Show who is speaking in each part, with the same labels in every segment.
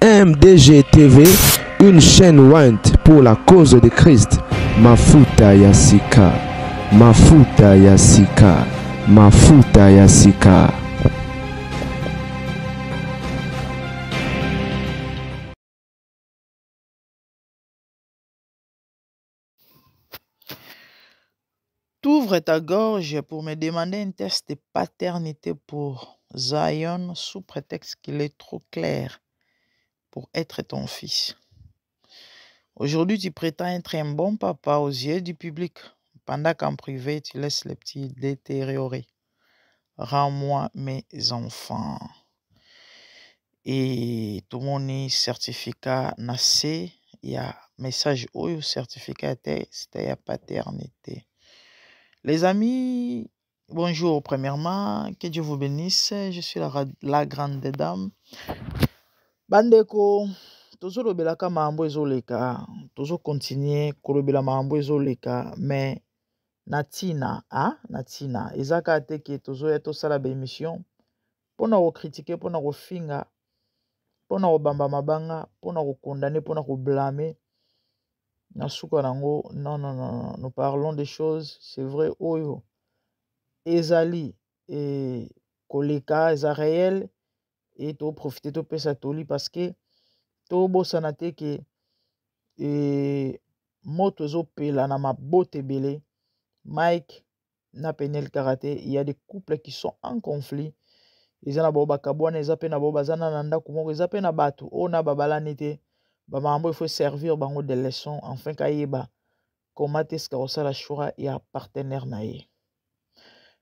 Speaker 1: MDG TV, une chaîne Went pour la cause de Christ. Mafuta Yasika, Mafuta Yasika, Mafuta Yasika.
Speaker 2: T'ouvres ta gorge pour me demander un test de paternité pour Zion sous prétexte qu'il est trop clair pour être ton fils. Aujourd'hui, tu prétends être un bon papa aux yeux du public, pendant qu'en privé, tu laisses les petits détériorer. Rends-moi mes enfants. Et tout le monde certificat nassé, il y a message ou certificat c'était la paternité. Les amis, bonjour premièrement, que Dieu vous bénisse, je suis la grande dame. Bandeko, tozo lobelaka mambo ezoleka, tozo continuer kolobela mambo ezoleka, mais natina, natina, ezaka te ke tozo ya tosala ba émission, pona ko critiquer, pona ko finga, pona ko bamba mabanga, pona ko condamner, pona ko blâmer. Nasuka nango, non, nous parlons des choses, c'est vrai, oyo. Ezali et koleka eza réel et to profiter to pesa toli parce que to bosana te ke moto zo pela na mabote belé Mike na Penel Karaté, il y a des couples qui sont en conflit. Ils ont ba kabwana eza pe na bo bazana na ndako moko eza pe na batu o na babalani te ba mambo il faut servir bango des leçons enfin kayeba comment est-ce que ça la choura et partenaire na ye.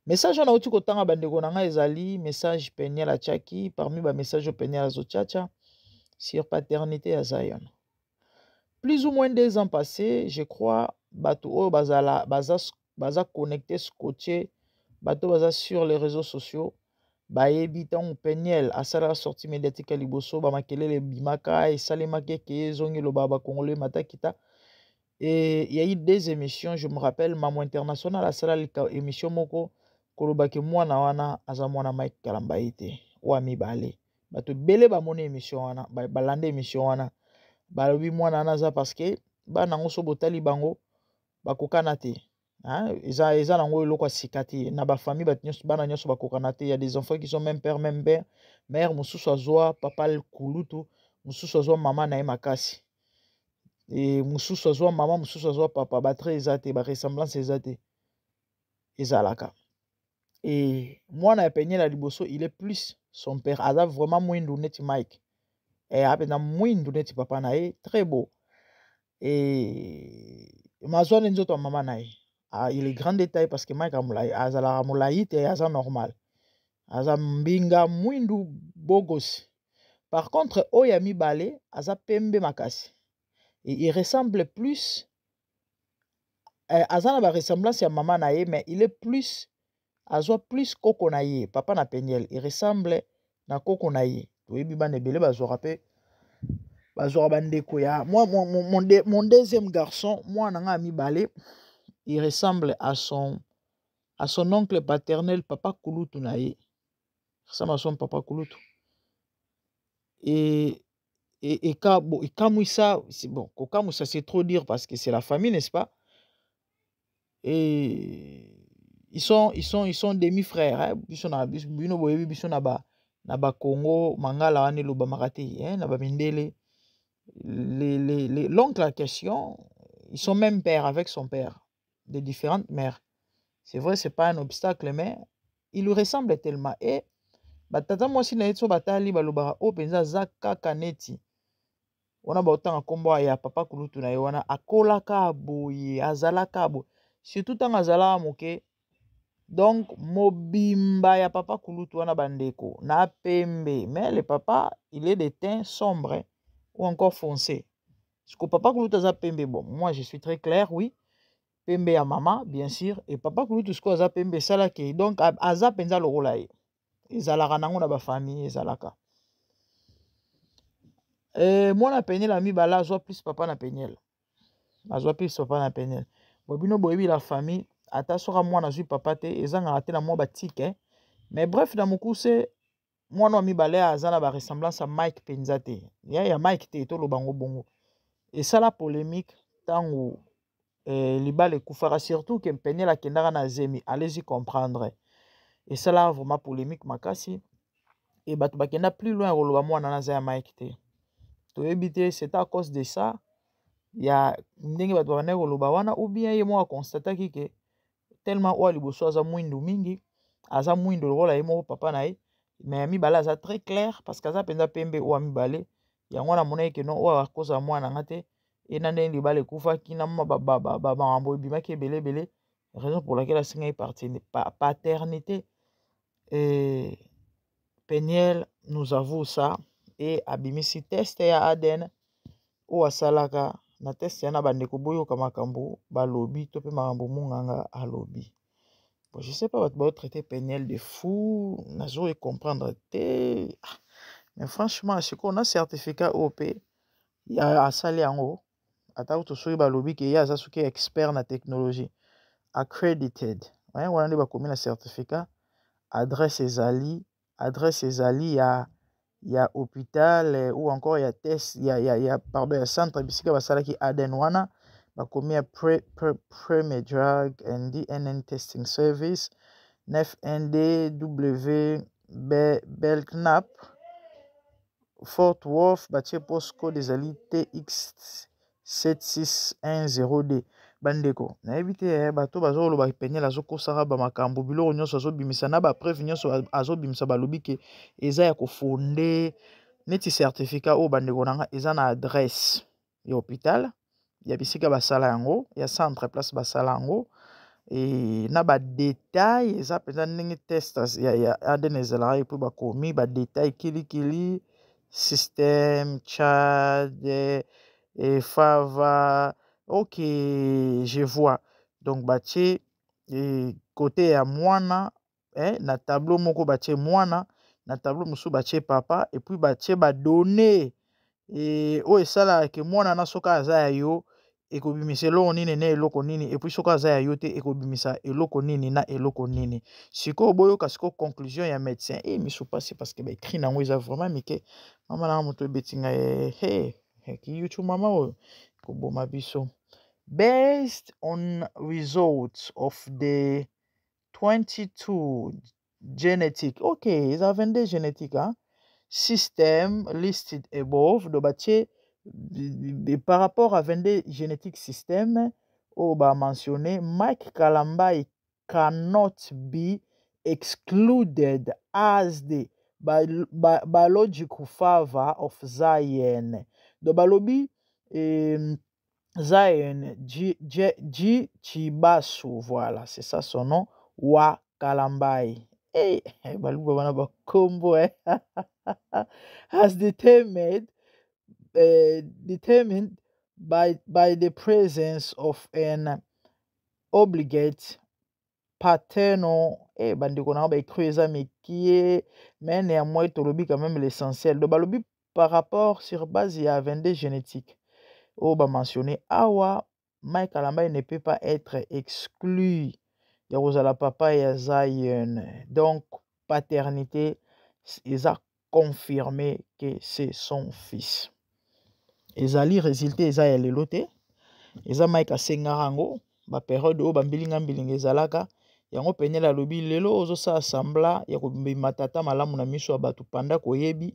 Speaker 2: Message on a outi kotanga bandeko na nga ezali message Peniel Achaki parmi ba message Peniel Azochacha sur paternité à Zion. Plus ou moins 2 ans passés, je crois bato o baza connecté scotché bato baza sur les réseaux sociaux bayebi tant Peniel asala sortie médiatique à liboso ba makelele bimaka et salemake ke zongi lo baba congolais matakita. Et il y a eu 2 émissions, je me rappelle Maman International asala émission moko kolobaki mwana wana aza mwana Mike Kalambaite wa mibale bato bele ba mona émission wana balande émission wana balobi mwana wana za parce que bana ngo so botali bango bakokana te eza nango eloko sikati na ba famille bat nyos bana nyos bakokana te. Il y a des enfants qui sont même père même mère mususu azwa papa le kulutu mususu azwa mama na makasi et mususu azwa mama mususu azwa papa batre ezate ba ressemblance ezate ezalaka. Et moi, na Peniel à liboso, il est plus son père. Il a vraiment moins de Mike. Et il a moins de papa nae, très beau. Et ma zone est maman nae. Il est grand détail parce que Mike a moulaï, azala moulaï et aza normal. Aza mbinga moins de beau gosse. Par contre, Oyami Balé, aza pembe makasi. Et il ressemble plus. Aza na ba ressemblance à maman nae, mais il est plus. Azwa plus koko na ye papa na Peniel il ressemble na koko na ye toyebi bana ebele bazwaka pe bazwaka bandeko ya moi mon deuxième garçon moi nanga mibale il ressemble à son oncle paternel papa Kulutu na ye ressemble à son papa Kulutu et kamouissa c'est bon kamouissa c'est trop dire parce que c'est la famille n'est-ce pas et ils sont demi-frères hein na ba Congo mangala wane lo ba makati hein na ba mindele l'oncle en question ils sont même père avec son père de différentes mères. C'est vrai c'est pas un obstacle mais il lui ressemble tellement et batata moi si na etso batali balobara o penza zaka kaneti ona ba otanga kombo ya papa Kulutu na ye wana akolaka boye azalaka bo surtout tanga azala moke. Donc, mobimba ya papa Kulutu wana bandeko na pembe. Mais le papa, il est de teint sombre ou encore foncé. Ce que papa kuluta za pembe, bon, moi je suis très clair, oui. Pembe ya maman, bien sûr. Et papa kuluta ce que za pembe salaki. Donc, aza penza le rôle. Ezalaka nango na ba famille, ezalaka. Moi na penel ami bala azwa plus papa na penel. Azwa plus papa na penel. Bobino boyebi la famille, ata soka moi na zui papa te, ezanga ate na moi batike. Mais bref, na mukuse, moi no ami bala azana ba ressemblance à Mike Penzate. Ya Mike te to lo bango bongo. Et ça la polémique tango libale kufara surtout que penel akendaka na zemi, allez-y comprendre. Et ça là vraiment polémique makasi. Et batu bakenda plus loin roloba moi na za ya Mike te. C'est à cause de ça, il y a ndenge bato bana koloba wana ou bien ye mo constater que tellement o liboso aza mwindu mingi, aza mwindu lokola ye mo papa na ye, mais ami bala aza très clair parce que aza penza pembe o ami balé, yango na mona ke no o a cause mwana ngate et na ndenge libale kufa kina mama ba mambo bimaki belé, raison pour laquelle asinga paternité et Peniel nous avoue ça. Et abimisi test ya ADN o asalaka na test ya na bandeko boyoka makambo balobi to pe makambo munganga alobi. Bon, je sais pas va traiter Peniel de fou, nazo et comprendre te. Mais franchement, ce qu'on a certificat OP, ya asali yango ata to soyi balobi ke ya azasuki expert na technologie accredited. Ouais, wana ba komi na certificat adresse ezali il y a hôpital ou encore il y a test il y a pardon il y a centre bisika basala ki ADN wana bakomi ya Premier Drug and DNA Testing Service 9NDW Belknap Fort Worth batie postcode ezali TX7610D bandeko nayebi te bato bazoloba Peniel azokosaka bamakambo biloko nyonso azobimisa na bapreuve nyonso azobimisa balobi ke eza ya kofonde neti certificat oyo bandeko nanga eza na adresse ya hôpital ya bisika basala yango ya centre place basala yango na badetail eza mpenza ndenge test ya ADN ezalaka epo bakomi badetail kilikili système Tchad Fava. Ok, je vois. Donc, batie côté à moana, na tableau moko batie moana, na tableau musu batie papa, et puis batie ba donné. Et oh, et ça là, que moana na soka aza yo, et ko bimisa eloko nini na eloko nini, et puis soka aza yo te, et ko bimisa eloko nini na eloko nini. Siko boyo kasiko conclusion ya médecin, miso passe parce que ba écrit na ngweza vraiment mike, mama na moto betinga ki YouTube mama o, ko boma biso. Based on results of the 22 genetic, okay, ils avaient des génétiques, hein? System listed above, donc par rapport à 22 genetic system, on va mentionner Mike Kalambai cannot be excluded as the biological father of Zion. Donc balobi Zion G. Chibasu, voilà, c'est ça son nom, Wa Kalambai. Hey, baluba bana ba combo as determined by the presence of an obligate paternal bandeko na ba écrit ça mais qui est mais néanmoins tolobi quand même l'essentiel. Donc balobi par rapport sur base il y a 22 génétiques. On va mentionner awa Mike Kalambai ne peut pas être exclu. Il y a la papa et Zion. Donc paternité, ils ont confirmé que c'est son fils. Ezali résulté eza lelo te. Eza Mike asengarango ba période o bambilinga mbilinga ezalaka. Yango Peniel alobi lelo ozo sa assembla ya kobima tata malamu na miso ya batu panda koyebi.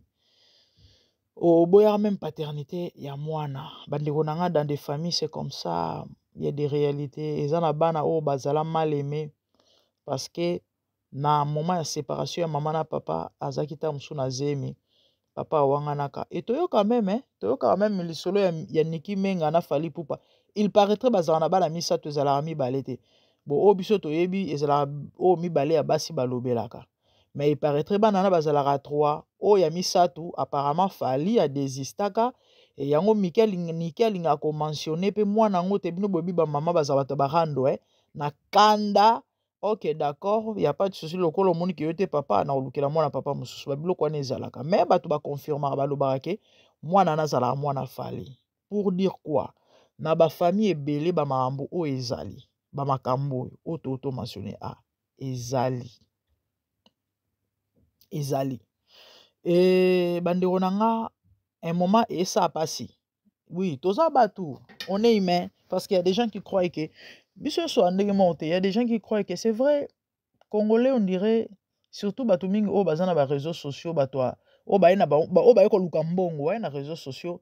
Speaker 2: Au boya même paternité ya mwana bandeko nanga dans des familles c'est comme ça, il y a des réalités eza na bana o bazala mal aimé parce que na moment ya séparation ya maman na papa azaki ta musu na zemi papa wanganaka et toyoka même lisolo ya Niki Menga na Fally Ipupa il paraîtrait bazala na bana misato ezala mi balete bo o biso toyebi ezala o mi balé ya basi balobelaka mais il paraîtrait banana bazalaka 3 o ya misatu apparemment fali a desistaka et yango Mikel alinga ko mentionner pe mwana ngo te bino bobi ba mama bazabata barando na kanda. Ok, d'accord, il n'y a pas de souci. Le col au monde qui était papa, na olukela mwana papa mususu ba biloko wana ezalaka. Mais bato ba confirmer ba lobarake mwana nazala mwana fali. Pour dire quoi? Na ba famille ebele ba makambo o ezali. Ba makambo o to mentionner ezali. Et bandeko nanga un moment et ça a passé. Oui, tous ça batou. On est humain parce qu'il y a des gens qui croient que il y a des gens qui croient que c'est vrai. Congolais, on dirait, surtout Batuming, oh, bazana ba réseaux sociaux, batoa, oh, ba ena ba, oh, ba eko lukambongo, na réseaux sociaux,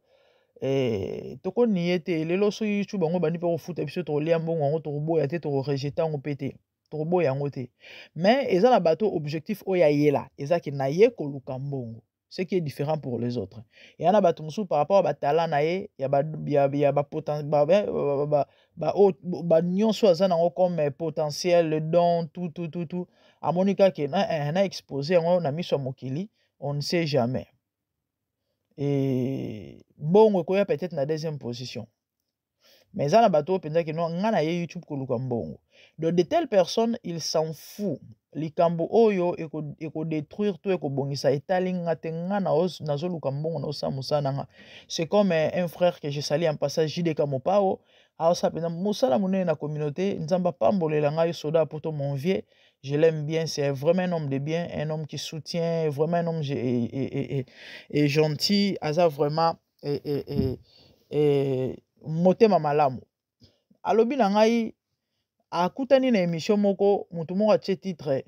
Speaker 2: toko niete, lelo so YouTube, on bani pe foot, episode to liambongo, on to robo, ya te to rejeter, on pété, to robo ya ngote. Mais, eza na bateau objectif, oh, ya yela, eza ki na ye ko lukambongo. Ce qui est différent pour les autres. Et en a batumsu par rapport à batala nae, il y a potentiel, nyonso azana comme potentiel, le don, tout. A Monica qui a exposé, on a mis sur Mokili, on ne sait jamais. Et bon, on est peut-être na deuxième position. Mais ça, bateau penza que non, ngana ye YouTube ko lukambongo. Donc de telles personnes, ils s'en foutent. Likambo oyo eko détruire tout eko bongisa etalinga tenga na zo lukambongo na osa musana nga. C'est comme un frère que je salue en passage JD Kamopao. Alors ça pena musala munene na communauté, nzamba pambolela nga yo soda poto mon vieux. Je l'aime bien, c'est vraiment un homme de bien, un homme qui soutient, vraiment un homme et gentil, asa vraiment motema malamu. Alobi na ngai akutani na émission moko mutu moko atie titre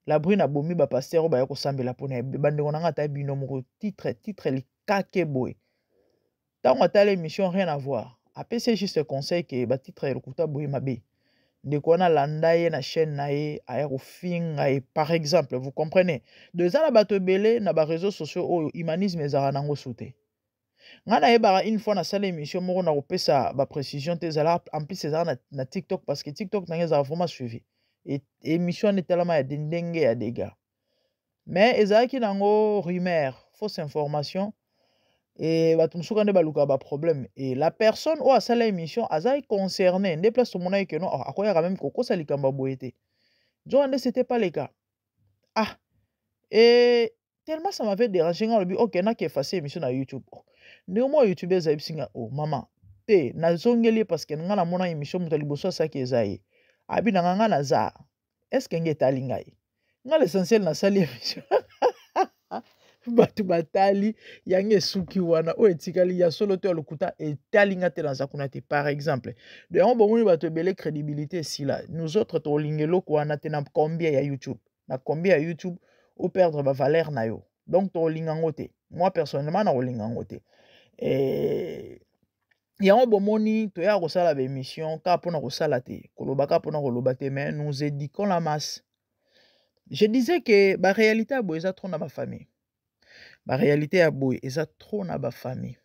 Speaker 2: la brune abomi ba pasteur ba yako sambela pona bandeko na ngata bino moko titre likake boy. Tango atale émission rien à voir. Apesi juste conseil que ba titre lokuta boy mabe. Ndeko na landa ye na chaîne na ye aya ko finga et par exemple, vous comprenez? Deux ans na bato belé na ba réseaux sociaux oyo humanisme ezara nango soute. Ngana yebara une fois na salle émission moko na kopesa ba précision te zala en plus ezala na TikTok parce que TikTok na ngeza vraiment suivi et émission ne tellement ya dendenge ya dégâts mais ezala ki nango rumeur fausse information et batumsuka ne baluka ba problème et la personne ou a salle émission azai concerné ne place mon aïe que non akoya quand même koko salikamba boyete Joande c'était pas le cas et tellement ça m'avait dérangé quand le but ok na qui effacer émission na YouTube. Ndeko mo YouTuber za bisinga oh maman te na zongeli parce que nga na mona émission muta liboso sa ki ezaye abi na nga na za est-ce que ngeta lingai nga l'essentiel na sali émission batu batali yange suki wana o etikali ya solo te lokuta etalinga te dans akuna te par exemple de on bomoni batu belé crédibilité si là nous autres to lingelo ko wana te na combien ya YouTube na combien ya YouTube ou perdre ba valeur na yo donc to lingango te moi personnellement na lingango te et yango bomoni to ya ko sala ba émission ka pona ko sala te koloba ka pona koloba te mais nous éduquons la masse. Je disais que ba réalité aboza trop na ba famille. Ba réalité aboy eza trop na ba famille.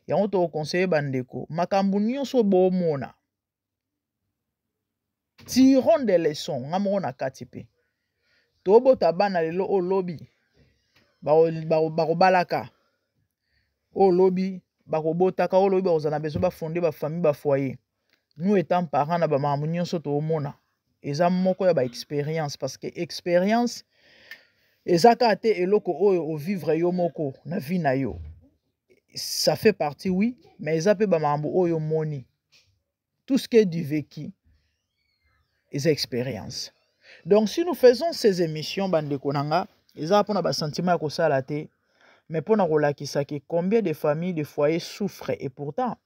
Speaker 2: Yango to conseiller bandeko makambu nyonso bomona tirons des leçons ngamo na katipe. To bota bana lelo o lobby ba balaka o lobby bakobotaka o lobby bazana besoin ba fonder ba famille ba foyer. Nous étant parents na ba makambu nyonso to mona eza moko ya ba expérience parce que expérience ezaka te eloko oyo o vivre yo moko na vie na yo. Ça fait partie oui, mais eza pe ba makambu oyo moni. Tout ce qui est du vécu est expérience. Donc si nous faisons ces émissions bandeko nanga eza pona ba sentiment ko sala te mais pona kolakisa ke combien de familles de foyers souffrent et pourtant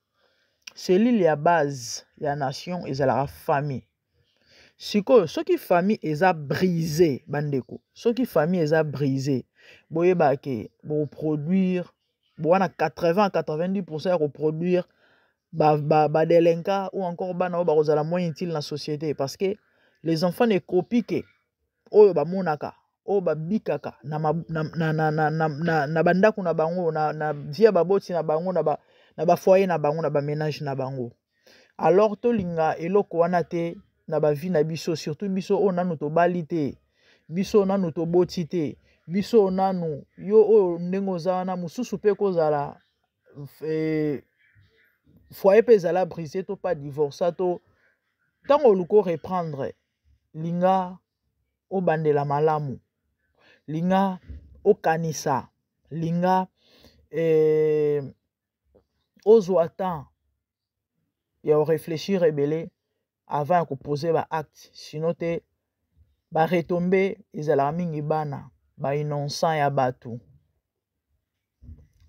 Speaker 2: c'est l'île ya base ya nation ezala famille. Siko soki famille eza brisé bandeko soki famille eza brisé boyeba ke bo produire boana 80-90% ya reproduire ba délinquants ou encore bana ba kozala moins utile na société parce que les enfants ne copient que oyo ba monaka oyo ba bikaka na bandako na bango na via baboti na bango na ba foyer na bango na ba ménage na bango alors to linga eloko wana te na ba vie na biso surtout biso o nanu to bali te biso nanu toboti te biso nanu yo oyo ndenge oza wana mosusu mpe kozala foyer mpe ezala brise to pas divorça to ntango oluka reprendre linga obandela malamu linga okanisa linga ozwa temps ya réfléchir ebele avant ya koposer baacte sino te baretombe ezalaka mingi bana bainnocent ya bato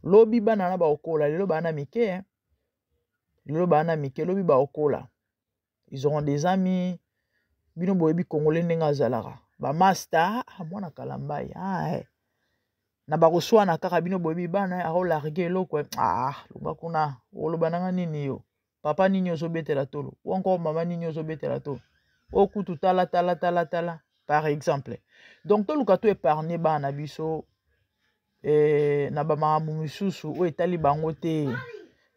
Speaker 2: lobi bana na baokola lelo bana mike lelo bana mike lobi baokola ils auront des amis bino boyebi congolais ndenge azalaka bamaster mwana kalambai na bakoswana kaka bino boyebi bana akolarge eloko lunga kuna oloba nanga nini yo papa nini ozobetela tolo ou encore mama nini ozobetela tolo okutu tala par exemple donc toluka to épargner bana biso na bamakambo misusu oyo etali bango te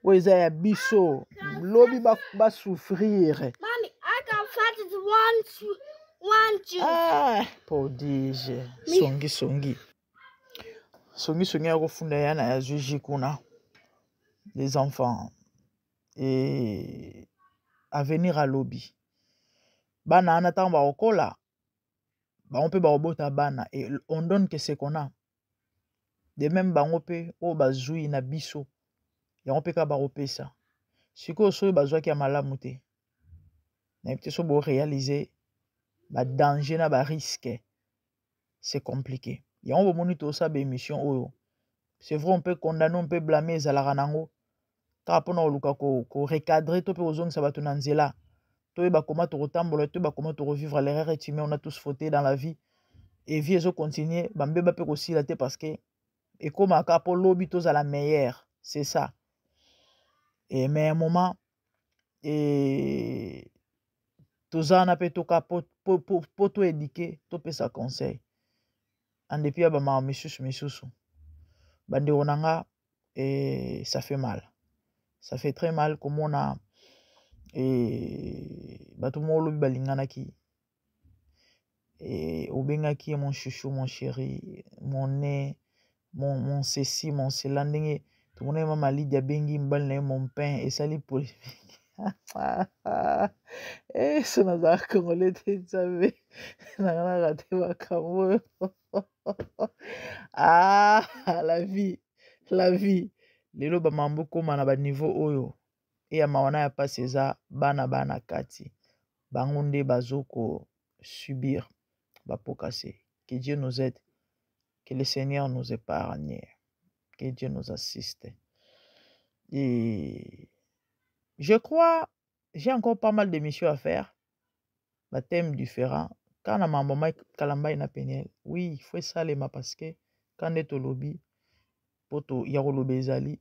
Speaker 2: oyo eza ya biso lobi basouffrir podije songi ya kofunda yana ya juji kuna les enfants et avenir à lobby bana ana ntango bakokola bango mpe bakobota bana et on donne que ce qu'on a de même bango mpe oyo bazwi na biso yango mpe kaka bakopesa sikoyo soki bazwaki ya malamu te nayebi te so boréalize badanger na barisque c'est compliqué yango bomoni tosala baémission oyo c'est vrai on peut condamner on peut blâmer ezalaka nango kaka mpona koluka korecadre to mpe kozongisa bato na nzela toyeba koma tokotambola toyeba koma tokovivre l'erreur est humaine on a tous fauté dans la vie et vie ezocontinue bambeba mpe kosila te parce que ekomaka mpo lobi tozala meilleur c'est ça et mais un moment toza wana mpe toka po toédike topesa conseil en dépit ya bamama misusu bandeko na nga ça fait mal ça fait très mal komona bato moko olobi balinganaki obengaki mon chouchou mon chéri mon nez mon ceci mon cela ndenge tomona mama Lydia abengi mobali na ye mon pain esali polémique so nazala congolais te nzambe nanga narate makambo la vie lelo bamambo koma na baniveau oyo eya mawana ya pasi eza bana kati bango nde bazoko subir bapokase. Que Dieu nous aide, que le Seigneur nous épargne, que Dieu nous assiste. Et je crois j'ai encore pas mal d'émissions à faire, des thèmes différents. Quand on a ma maman Kalamba na Peniel, oui, il faut ça les ma parce que quand on est au lobby, il y a le bezali,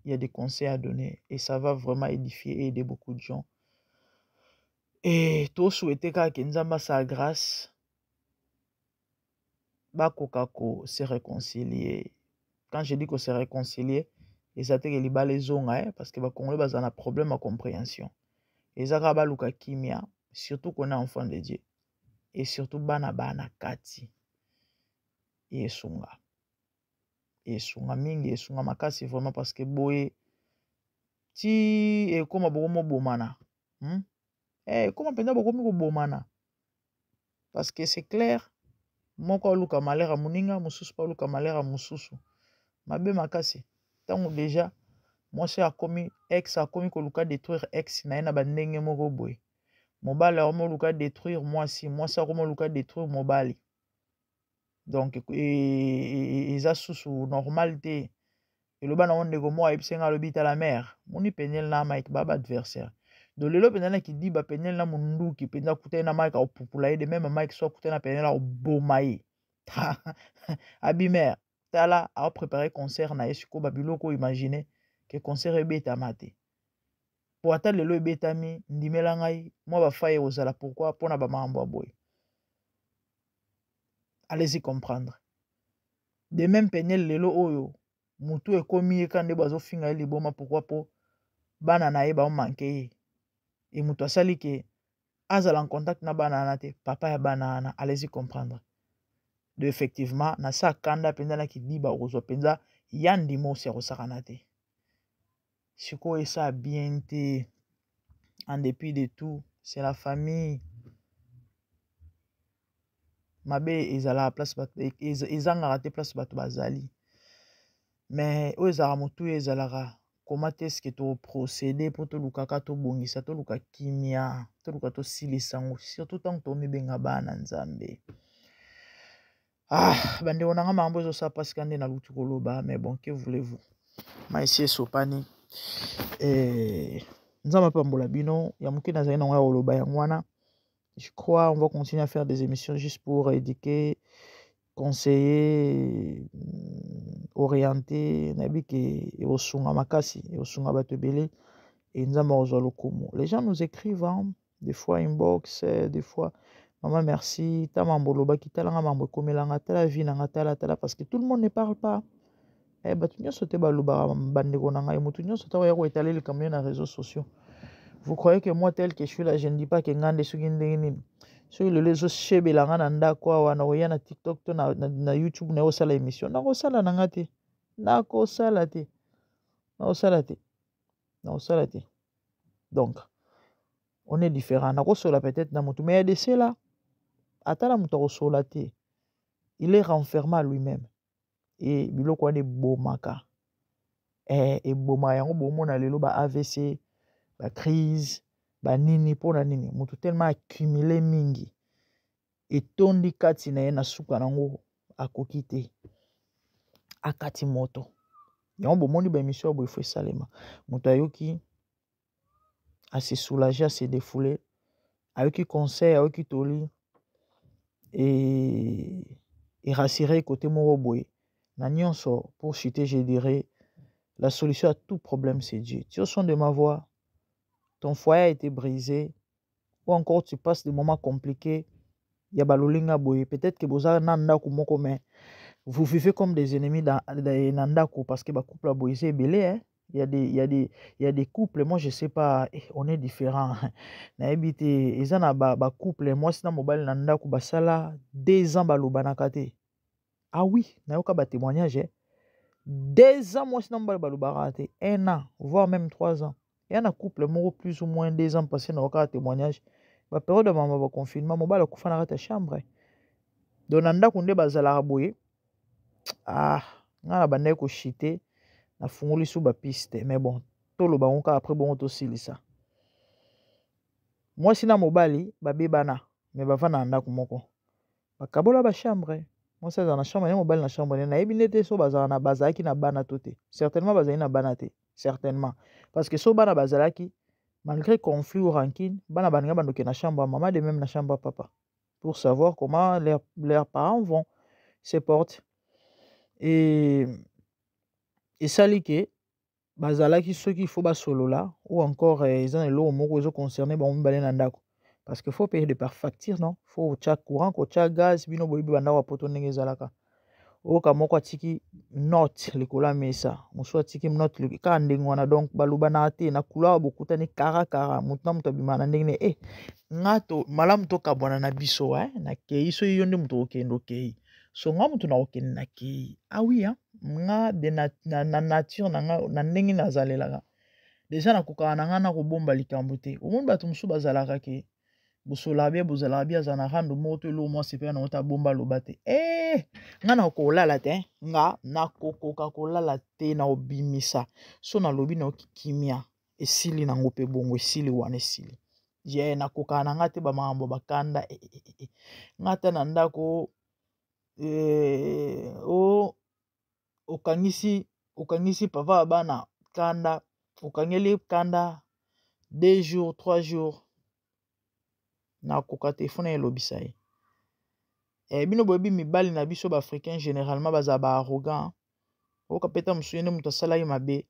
Speaker 2: il y a des conseils à donner et ça va vraiment édifier et aider beaucoup de gens. Et tout souhaiter que Nzamba sa grâce, bakokako se réconcilier. Quand je dis qu'on se réconcilier, ils attaquent les balais parce que les Congolais ont un problème à compréhension. Ils ont luka kimia, surtout qu'on est enfant de Dieu. Et surtout bana kati. Et sunga. Et sunga mingi, et sunga makasi vraiment parce que boye ti et comme bomo bomana. Comment penda bokomi bomana. Parce que c'est clair, moko luka malera muninga, mususu pa luka malera mususu. Mabe makasi. Tango déjà moi c'est a commis ex a commis ko luka détruire ex na ena bandenge moko boye. Mobali a luka détruire moi ça a luka détruire mobali. Donc ils a sous normalité et le bana onde ko moi episenga lobita la mère. Moni penel na Mike baba adversaire. Donc le penel qui dit ba penel na mundu ki penza kuta na Mike au populaire de même Mike soit kuta na penel au bomaye. Abimer tala a préparé concert na esiko babiloko imaginer que concert ebeta mate. Pour attendre le ebetami ndimela ngai moi ba faye ozala pourquoi pona ba mambo boy. Allez-y comprendre. De même penel lelo oyo mutu ekomi ekande bazo finga liboma pourquoi po bana na ye ba manquer et mutu asali ke azala en contact na bana na te papa ya bana na allez-y comprendre. de effectivement na sa kanda penza na kidiba okozwa penza ya ndimo osi akosakana te sikoyo esa bien te en dépit de tout c'est la famille mabe ezalaka place ezangaka te place bato bazali mais oyo ezalaka motu oyo ezalaka comment est-ce que toprocéder mpo tolukaka tobongisa toluka kimia toluka tosilisa yango surtout ntango tomibenga bana nzambe bandeko na nga makambo ezosala pasika nde naluti koloba mais bon que voulez-vous maesi esopani nzambe apambola bino ya moke nazali nango ya koloba yango wana. Je crois on va continuer à faire des émissions juste pour éduquer, conseiller, orienter nayebi ke eosunga makasi eosunga bato ebele et nzambe akozwa lokumu. Les gens nous écrivent des fois inbox des fois maman merci ta mambo lobaki talanga mambo ekomelanga tala vie nanga tala parce que tout le monde ne parle pas. Bato nyonso te balobaka bandeko na ngai motu nyonso ta oya koetala likambo na réseaux sociaux. Vous croyez que moi tel que je suis là je ne dis pas que ngande soki ndenge nini soki lelo ezosebelanga na ndako awa na koya na TikTok to na YouTube na osala émission nakosala nanga te nakosala te donc on est différent nakosola peut-être na motu mais ya dese là atala moto akosola te il est renfermé à lui-même et biloko wana ebomaka ebomaka yango bomona lelo ba AVC ba crise ba nini mpona nini moto tellement accumulé mingi etondi kati na ye na suka nango akoki te akati moto yango bomoni ba émission ya boye fo esalema moto ayoki ase soulager ase défouler ayoki conseil ayoki toli et rassurer côté moko boye na nyonso pour chuter je dirais la solution à tout problème c'est Dieu. Tu es au son de ma voix, ton foyer a été brisé ou encore tu passes des moments compliqués, ya balolinga boye peut-être que boza nanda ko moko mais vous vivez comme des ennemis dans nandako parce que ba couple a boye c'est belé hein. Il y a des couples moi je sais pas on est différents na ebité ezana ba couple moi sina mobile nandako basala 2 ans balobanaka te. Ah oui, na yoka ba témoignage 2 ans moi sina mobile balobaka te 1 an voire même 3 ans. Il y a un couple moko plus ou moins 2 ans passé na yoka témoignage ba période de mama ba confinement mobile akufa na ta chambre donc nandako nde bazala boye ngana bandai ko chiter na fungoli sous ba piste mais bon toloba onka après bon to silisa moi sina mobali ba bebana mais bavana ndako moko bakabola ba chambre moi ça na chambre ya mobali na chambre na yebi nete so bazala na bazaki na bana tote certainement bazali na bana te certainement parce que so bana bazalaki malgré conflit ou rancune bana baninga bandoke na chambre maman de même na chambre papa pour savoir comment leurs parents vont se porter et sali ke bazalaki soki faut ba solola ou encore ezana lo moko ezo concerner ba mibale na ndako parce que faut payer de par facture non faut cha courant ko cha gaz bino boyibi banda wa poto ndenge ezalaka oka moko atiki note likola mesa mosu atiki note ka ndenge wana donc baluba na te na kula bokuta ni kara mutu mutu bimana ndenge ngato malamu to kabwana na biso na kei so yonde mutu okendo kei so nga mutu na okende na kei oui nga de na nature na ndenge nazalelaka déjà na kokana na nga na kobomba likambo te omoni bato mosusu bazalaka ke bosola bia bozala bia za na rando moto elo mo sepe na ota bomba loba te nga na kolala te nga na kokoka kolala te na obimisa so na lobi na okikimia esili na ngope bongo esili wana esili je na kokana na nga te ba makambo bakanda nga ta na ndako okangisi papa bana kanda okangeli kanda 2 jours 3 jours na koka telefone elobisa ye bino boyebi mibali na biso baafricain généralement baza ba arrogant oka peta mosusu yende moto asalaki mabe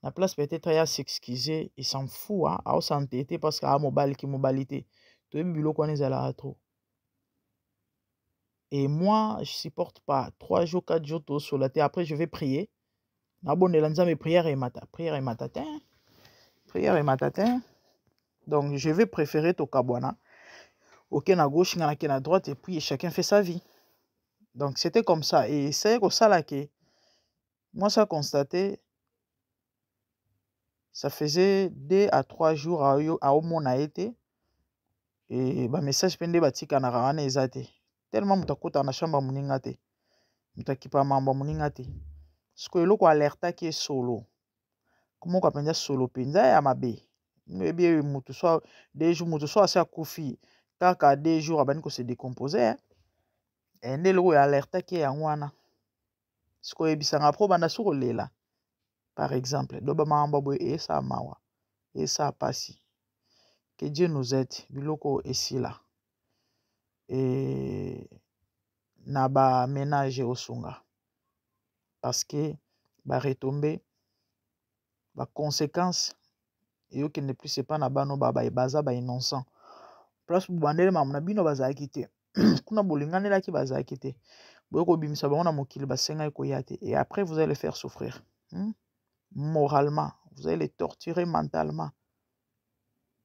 Speaker 2: na place peut-être ya s'excuser il s'en fout aosantete parce que mobali ki mobali te toyebi biloko wana ezalaka trop. Et moi, je supporte pas 3 jours, 4 jours, tout sur la terre. Après, je vais prier. Mes prières et matatin. Donc, je vais préférer Tokabwana. Ok, à gauche, à droite, et puis chacun fait sa vie. Donc c'était comme ça. Et c'est comme ça là que moi ça constaté, ça faisait 2 à 3 jours à au mon a été. Et bah message pende batika na rawana ezate. Tellement mutakota na shamba muninga te. Mutakipa mamba muninga te. Siko eloko alerta ki solo. Comment on appelle solo penza ya mabe. Maybe mutu so 2 jours mutu so asa kufi. Kaka 2 jours abani ko se décomposer. Et ndelo ya alerta ki ya ngwana. Siko ebisanga pro banda soko lela. Par exemple, doba mamba boy e sa mawa. Et ça passi. Que Dieu nous aide. Biloko esila. Et na ba ménage au sunga. Parce que ba retomber ba conséquences et qui ne plus pas na bano baba e baza ba innocent. Plus bandele mamuna bino baza kité. Kuna bolingane la ki baza kité. Boko bimisa bango mokili basenga ko yate et après vous allez les faire souffrir. Moralement, vous allez les torturer mentalement.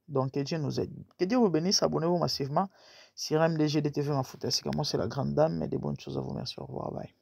Speaker 2: Donc que Dieu nous aide. Que Dieu vous bénisse, abonnez-vous massivement sur MDG TV Mafuta. C'est moi c'est la grande dame, mais des bonnes choses à vous. Merci, au revoir, bye.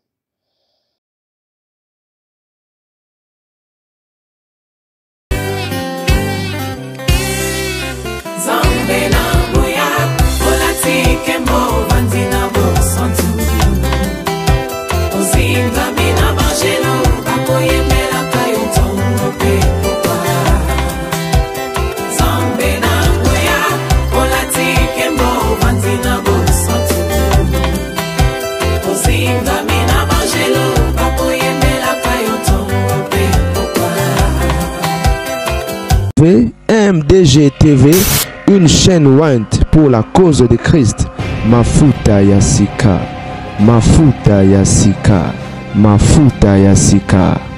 Speaker 1: MDG TV, une chaîne Went pour la cause de Christ. Mafuta Yasika, Mafuta Yasika, Mafuta Yasika.